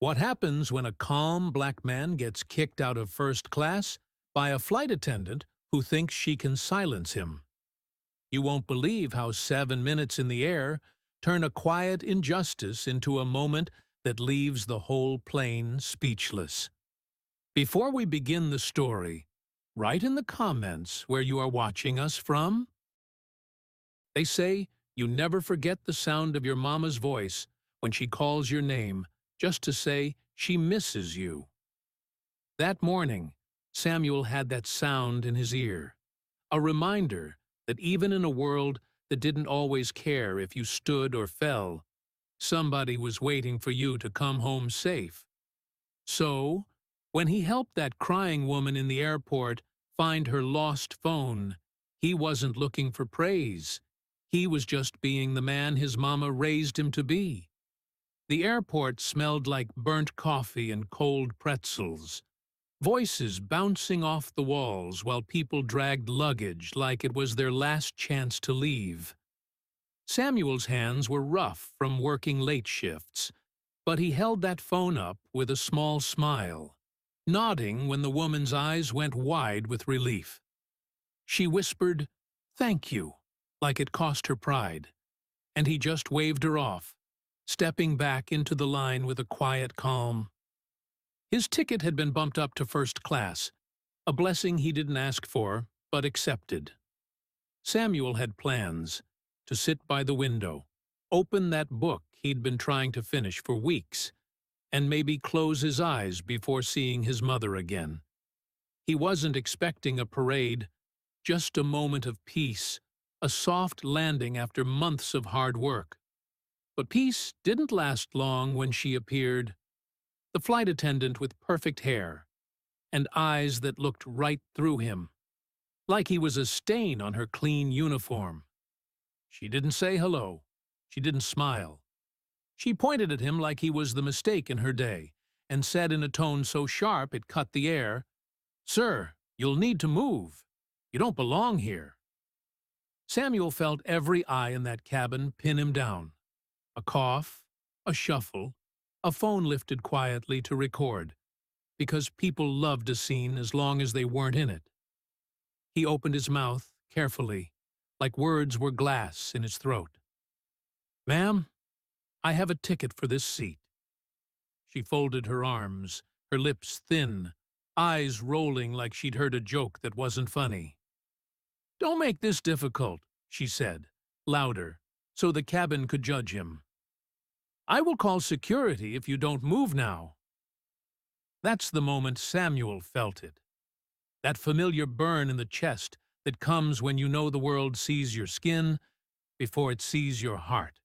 What happens when a calm black man gets kicked out of first class by a flight attendant who thinks she can silence him? You won't believe how 7 minutes in the air turn a quiet injustice into a moment that leaves the whole plane speechless. Before we begin the story, write in the comments where you are watching us from. They say you never forget the sound of your mama's voice when she calls your name, just to say she misses you. That morning, Samuel had that sound in his ear, a reminder that even in a world that didn't always care if you stood or fell, somebody was waiting for you to come home safe. So, when he helped that crying woman in the airport find her lost phone, he wasn't looking for praise. He was just being the man his mama raised him to be. The airport smelled like burnt coffee and cold pretzels, voices bouncing off the walls while people dragged luggage like it was their last chance to leave. Samuel's hands were rough from working late shifts, but he held that phone up with a small smile, nodding when the woman's eyes went wide with relief. She whispered, "Thank you," like it cost her pride, and he just waved her off, stepping back into the line with a quiet calm. His ticket had been bumped up to first class, a blessing he didn't ask for, but accepted. Samuel had plans to sit by the window, open that book he'd been trying to finish for weeks, and maybe close his eyes before seeing his mother again. He wasn't expecting a parade, just a moment of peace, a soft landing after months of hard work. But peace didn't last long when she appeared, the flight attendant with perfect hair and eyes that looked right through him, like he was a stain on her clean uniform. She didn't say hello. She didn't smile. She pointed at him like he was the mistake in her day and said in a tone so sharp it cut the air, "Sir, you'll need to move. You don't belong here." Samuel felt every eye in that cabin pin him down. A cough, a shuffle, a phone lifted quietly to record, because people loved a scene as long as they weren't in it. He opened his mouth carefully, like words were glass in his throat. "Ma'am, I have a ticket for this seat." She folded her arms, her lips thin, eyes rolling like she'd heard a joke that wasn't funny. "Don't make this difficult," she said, louder, so the cabin could judge him. "I will call security if you don't move now." That's the moment Samuel felt it. That familiar burn in the chest that comes when you know the world sees your skin before it sees your heart.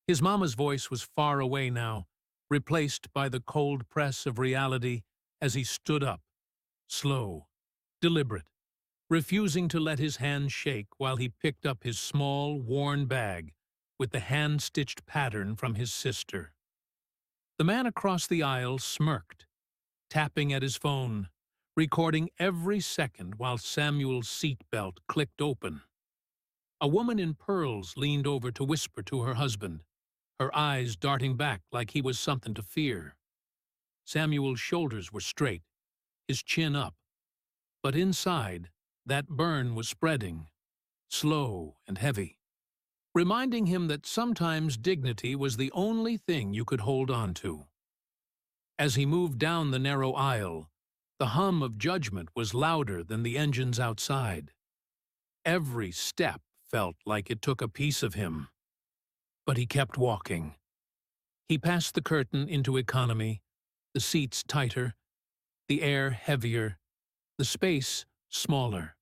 His mama's voice was far away now, replaced by the cold press of reality as he stood up, slow, deliberate, refusing to let his hand shake while he picked up his small, worn bag with the hand-stitched pattern from his sister. The man across the aisle smirked, tapping at his phone, recording every second while Samuel's seatbelt clicked open. A woman in pearls leaned over to whisper to her husband, her eyes darting back like he was something to fear. Samuel's shoulders were straight, his chin up, but inside, that burn was spreading, slow and heavy, reminding him that sometimes dignity was the only thing you could hold on to. As he moved down the narrow aisle, the hum of judgment was louder than the engines outside. Every step felt like it took a piece of him. But he kept walking. He passed the curtain into economy, the seats tighter, the air heavier, the space smaller,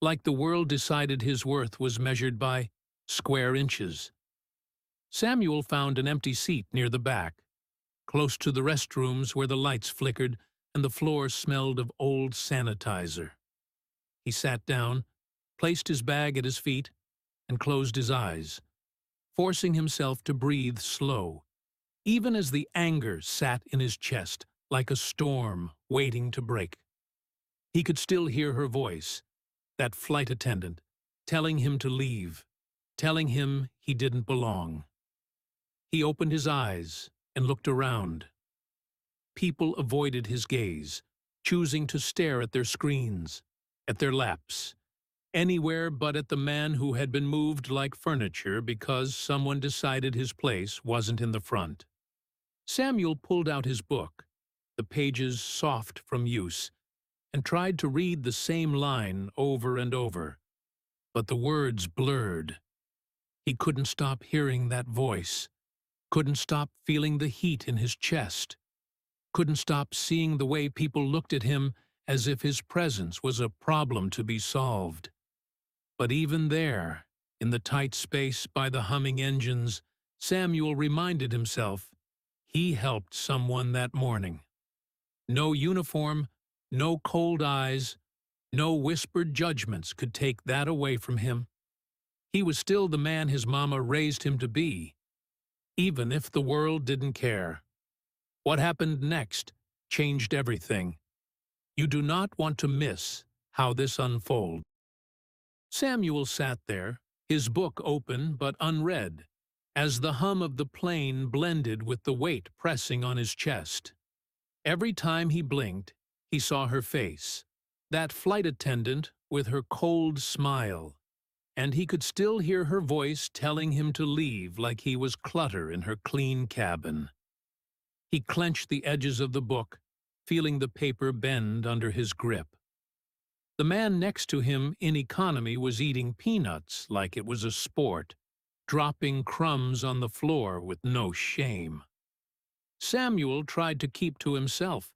like the world decided his worth was measured by square inches. Samuel found an empty seat near the back, close to the restrooms where the lights flickered and the floor smelled of old sanitizer. He sat down, placed his bag at his feet, and closed his eyes, forcing himself to breathe slow, even as the anger sat in his chest like a storm waiting to break. He could still hear her voice, that flight attendant, telling him to leave, telling him he didn't belong. He opened his eyes and looked around. people avoided his gaze, choosing to stare at their screens, at their laps, anywhere but at the man who had been moved like furniture because someone decided his place wasn't in the front. Samuel pulled out his book, the pages soft from use, and tried to read the same line over and over. But the words blurred. He couldn't stop hearing that voice, couldn't stop feeling the heat in his chest, couldn't stop seeing the way people looked at him as if his presence was a problem to be solved. But even there, in the tight space by the humming engines, Samuel reminded himself he helped someone that morning. No uniform, no cold eyes, no whispered judgments could take that away from him. He was still the man his mama raised him to be, even if the world didn't care. What happened next changed everything. You do not want to miss how this unfolds. Samuel sat there, his book open but unread, as the hum of the plane blended with the weight pressing on his chest. Every time he blinked, he saw her face, that flight attendant with her cold smile, and he could still hear her voice telling him to leave like he was clutter in her clean cabin. He clenched the edges of the book, feeling the paper bend under his grip. The man next to him in economy was eating peanuts like it was a sport, dropping crumbs on the floor with no shame. Samuel tried to keep to himself,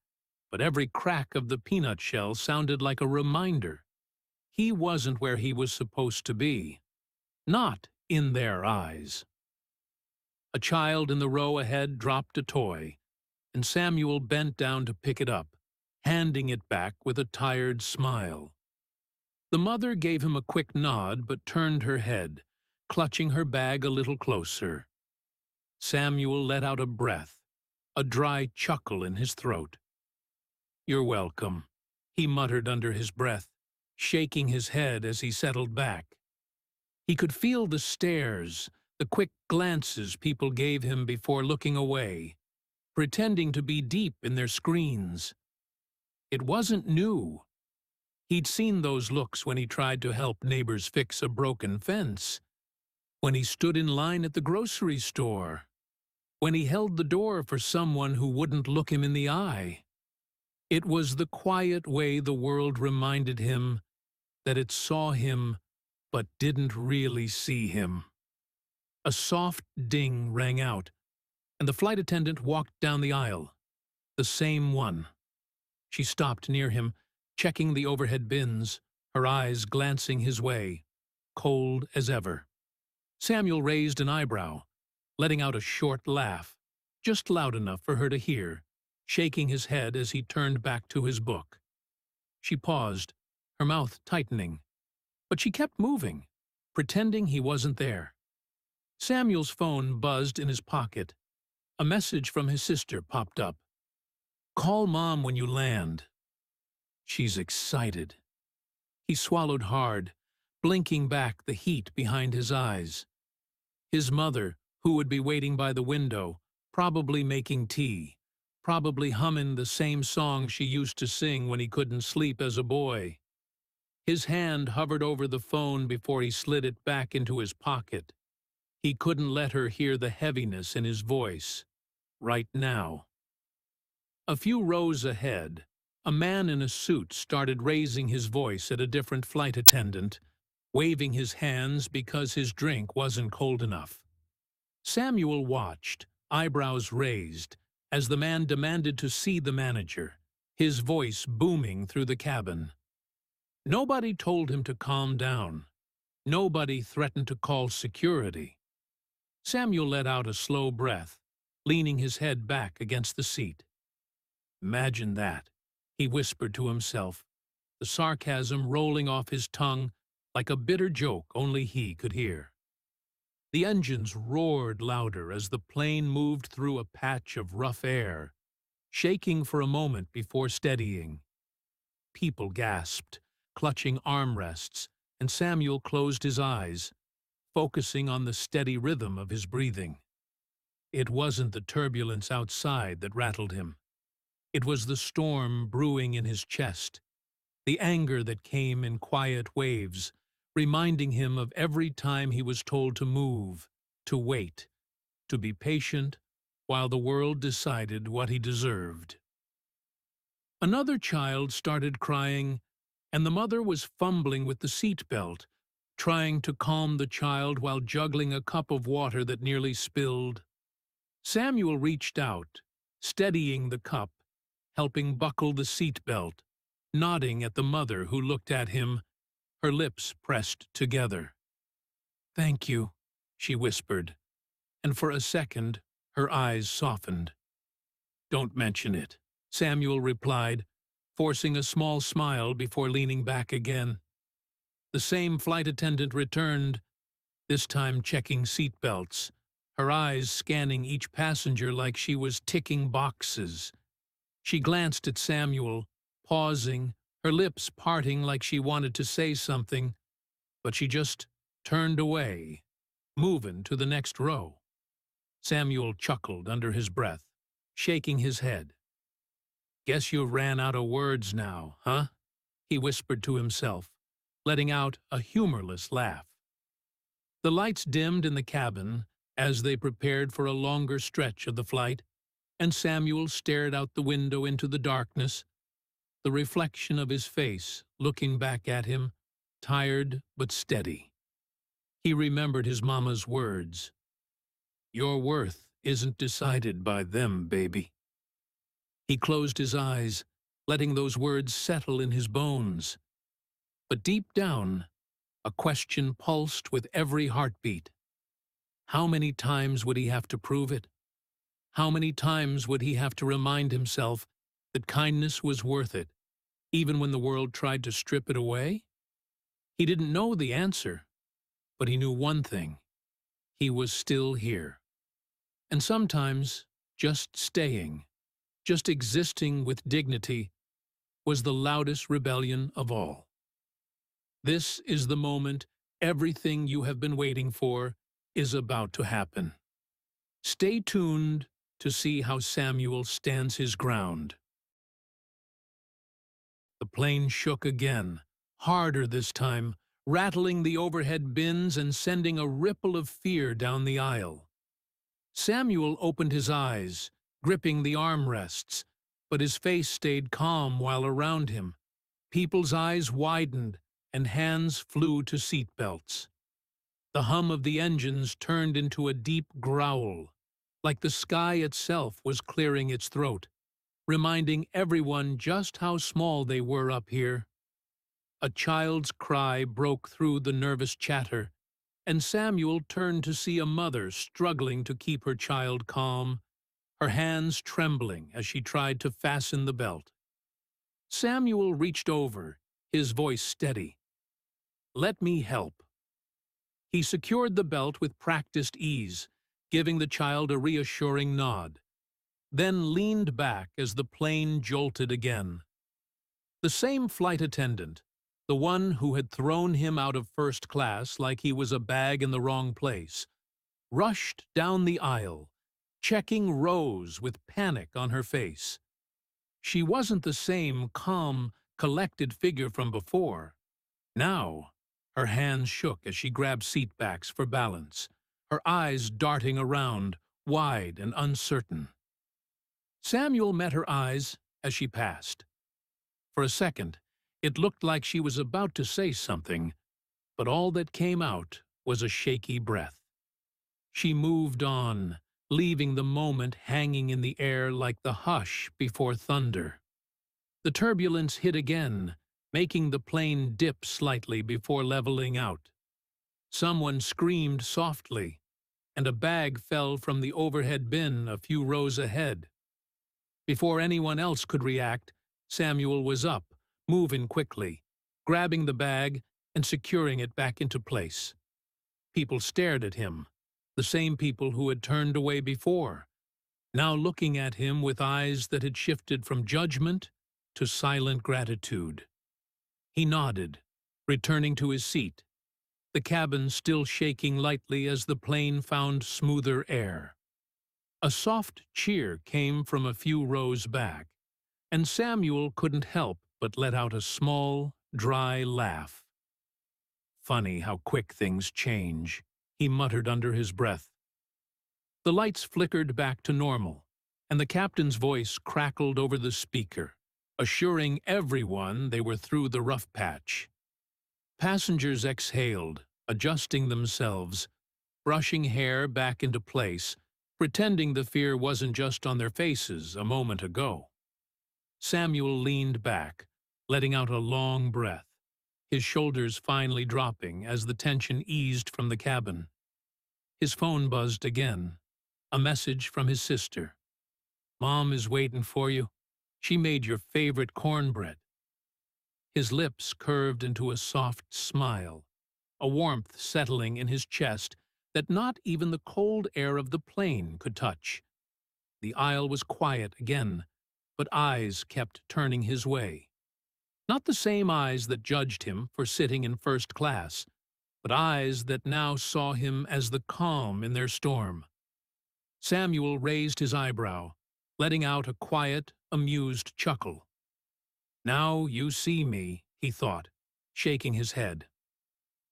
but every crack of the peanut shell sounded like a reminder. He wasn't where he was supposed to be. Not in their eyes. A child in the row ahead dropped a toy, and Samuel bent down to pick it up, handing it back with a tired smile. The mother gave him a quick nod but turned her head, clutching her bag a little closer. Samuel let out a breath, a dry chuckle in his throat. "You're welcome," he muttered under his breath, shaking his head as he settled back. He could feel the stares, the quick glances people gave him before looking away, pretending to be deep in their screens. It wasn't new. He'd seen those looks when he tried to help neighbors fix a broken fence, when he stood in line at the grocery store, when he held the door for someone who wouldn't look him in the eye. It was the quiet way the world reminded him that it saw him but didn't really see him. A soft ding rang out, and the flight attendant walked down the aisle. The same one. She stopped near him, checking the overhead bins, her eyes glancing his way, cold as ever. Samuel raised an eyebrow, letting out a short laugh, just loud enough for her to hear, shaking his head as he turned back to his book. She paused, her mouth tightening, but she kept moving, pretending he wasn't there. Samuel's phone buzzed in his pocket. A message from his sister popped up. "Call Mom when you land." She's excited. He swallowed hard, blinking back the heat behind his eyes. His mother, who would be waiting by the window, probably making tea, probably humming the same song she used to sing when he couldn't sleep as a boy. His hand hovered over the phone before he slid it back into his pocket. He couldn't let her hear the heaviness in his voice. Right now. A few rows ahead, a man in a suit started raising his voice at a different flight attendant, waving his hands because his drink wasn't cold enough. Samuel watched, eyebrows raised, as the man demanded to see the manager, his voice booming through the cabin. Nobody told him to calm down. Nobody threatened to call security. Samuel let out a slow breath, leaning his head back against the seat. "Imagine that," he whispered to himself, the sarcasm rolling off his tongue like a bitter joke only he could hear. The engines roared louder as the plane moved through a patch of rough air, shaking for a moment before steadying. People gasped, clutching armrests, and Samuel closed his eyes, focusing on the steady rhythm of his breathing. It wasn't the turbulence outside that rattled him. It was the storm brewing in his chest, the anger that came in quiet waves, reminding him of every time he was told to move, to wait, to be patient, while the world decided what he deserved. Another child started crying, and the mother was fumbling with the seat belt, trying to calm the child while juggling a cup of water that nearly spilled. Samuel reached out, steadying the cup, helping buckle the seat belt, nodding at the mother who looked at him, her lips pressed together. "Thank you," she whispered, and for a second her eyes softened. "Don't mention it," Samuel replied, forcing a small smile before leaning back again. The same flight attendant returned, this time checking seat belts, her eyes scanning each passenger like she was ticking boxes. She glanced at Samuel, pausing, her lips parting like she wanted to say something, but she just turned away, moving to the next row. Samuel chuckled under his breath, shaking his head. "Guess you ran out of words now, huh?" he whispered to himself, letting out a humorless laugh. The lights dimmed in the cabin as they prepared for a longer stretch of the flight, and Samuel stared out the window into the darkness, the reflection of his face looking back at him, tired but steady. He remembered his mama's words. "Your worth isn't decided by them, baby." He closed his eyes, letting those words settle in his bones. But deep down, a question pulsed with every heartbeat. How many times would he have to prove it? How many times would he have to remind himself that kindness was worth it, even when the world tried to strip it away? He didn't know the answer, but he knew one thing. He was still here. And sometimes, just staying, just existing with dignity, was the loudest rebellion of all. This is the moment everything you have been waiting for is about to happen. Stay tuned to see how Samuel stands his ground. The plane shook again, harder this time, rattling the overhead bins and sending a ripple of fear down the aisle. Samuel opened his eyes, gripping the armrests, but his face stayed calm while around him. People's eyes widened, and hands flew to seat belts. The hum of the engines turned into a deep growl, like the sky itself was clearing its throat, reminding everyone just how small they were up here. A child's cry broke through the nervous chatter, and Samuel turned to see a mother struggling to keep her child calm, her hands trembling as she tried to fasten the belt. Samuel reached over, his voice steady. "Let me help." He secured the belt with practiced ease, giving the child a reassuring nod, then leaned back as the plane jolted again. The same flight attendant, the one who had thrown him out of first class like he was a bag in the wrong place, rushed down the aisle, checking rows with panic on her face. She wasn't the same calm, collected figure from before. Now, her hands shook as she grabbed seatbacks for balance, her eyes darting around, wide and uncertain. Samuel met her eyes as she passed. For a second, it looked like she was about to say something, but all that came out was a shaky breath. She moved on, leaving the moment hanging in the air like the hush before thunder. The turbulence hit again, making the plane dip slightly before leveling out. Someone screamed softly, and a bag fell from the overhead bin a few rows ahead. Before anyone else could react, Samuel was up, moving quickly, grabbing the bag and securing it back into place. People stared at him, the same people who had turned away before, now looking at him with eyes that had shifted from judgment to silent gratitude. He nodded, returning to his seat, the cabin still shaking lightly as the plane found smoother air. A soft cheer came from a few rows back, and Samuel couldn't help but let out a small, dry laugh. "Funny how quick things change," he muttered under his breath. The lights flickered back to normal, and the captain's voice crackled over the speaker, assuring everyone they were through the rough patch. Passengers exhaled, adjusting themselves, brushing hair back into place, pretending the fear wasn't just on their faces a moment ago. Samuel leaned back, letting out a long breath, his shoulders finally dropping as the tension eased from the cabin. His phone buzzed again, a message from his sister. "Mom is waiting for you. She made your favorite cornbread." His lips curved into a soft smile, a warmth settling in his chest that not even the cold air of the plane could touch. The aisle was quiet again, but eyes kept turning his way. Not the same eyes that judged him for sitting in first class, but eyes that now saw him as the calm in their storm. Samuel raised his eyebrow, letting out a quiet, amused chuckle. "Now you see me," he thought, shaking his head.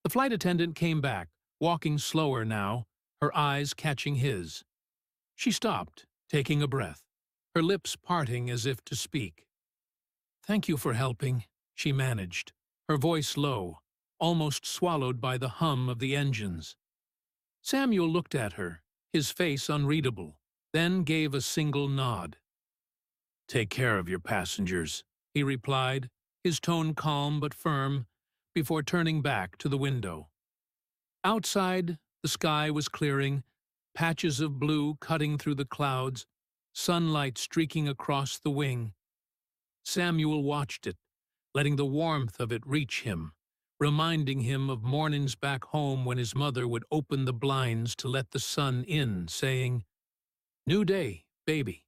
The flight attendant came back, walking slower now, her eyes catching his. She stopped, taking a breath, her lips parting as if to speak. "Thank you for helping," she managed, her voice low, almost swallowed by the hum of the engines. Samuel looked at her, his face unreadable, then gave a single nod. "Take care of your passengers," he replied, his tone calm but firm, before turning back to the window. Outside, the sky was clearing, patches of blue cutting through the clouds, sunlight streaking across the wing. Samuel watched it, letting the warmth of it reach him, reminding him of mornings back home when his mother would open the blinds to let the sun in, saying, "New day, baby."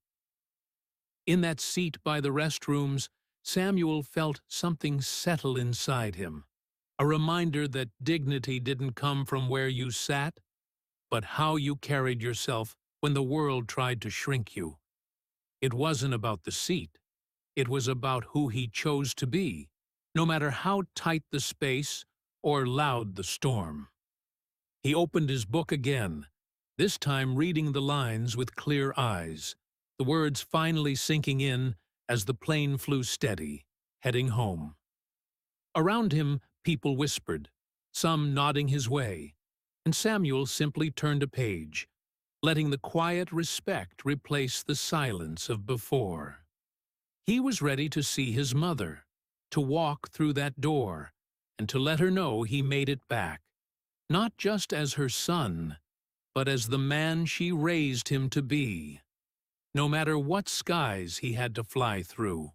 In that seat by the restrooms, Samuel felt something settle inside him, a reminder that dignity didn't come from where you sat, but how you carried yourself when the world tried to shrink you. It wasn't about the seat. It was about who he chose to be, no matter how tight the space or loud the storm. He opened his book again, this time reading the lines with clear eyes, the words finally sinking in as the plane flew steady, heading home. Around him, people whispered, some nodding his way, and Samuel simply turned a page, letting the quiet respect replace the silence of before. He was ready to see his mother, to walk through that door, and to let her know he made it back, not just as her son, but as the man she raised him to be, no matter what skies he had to fly through.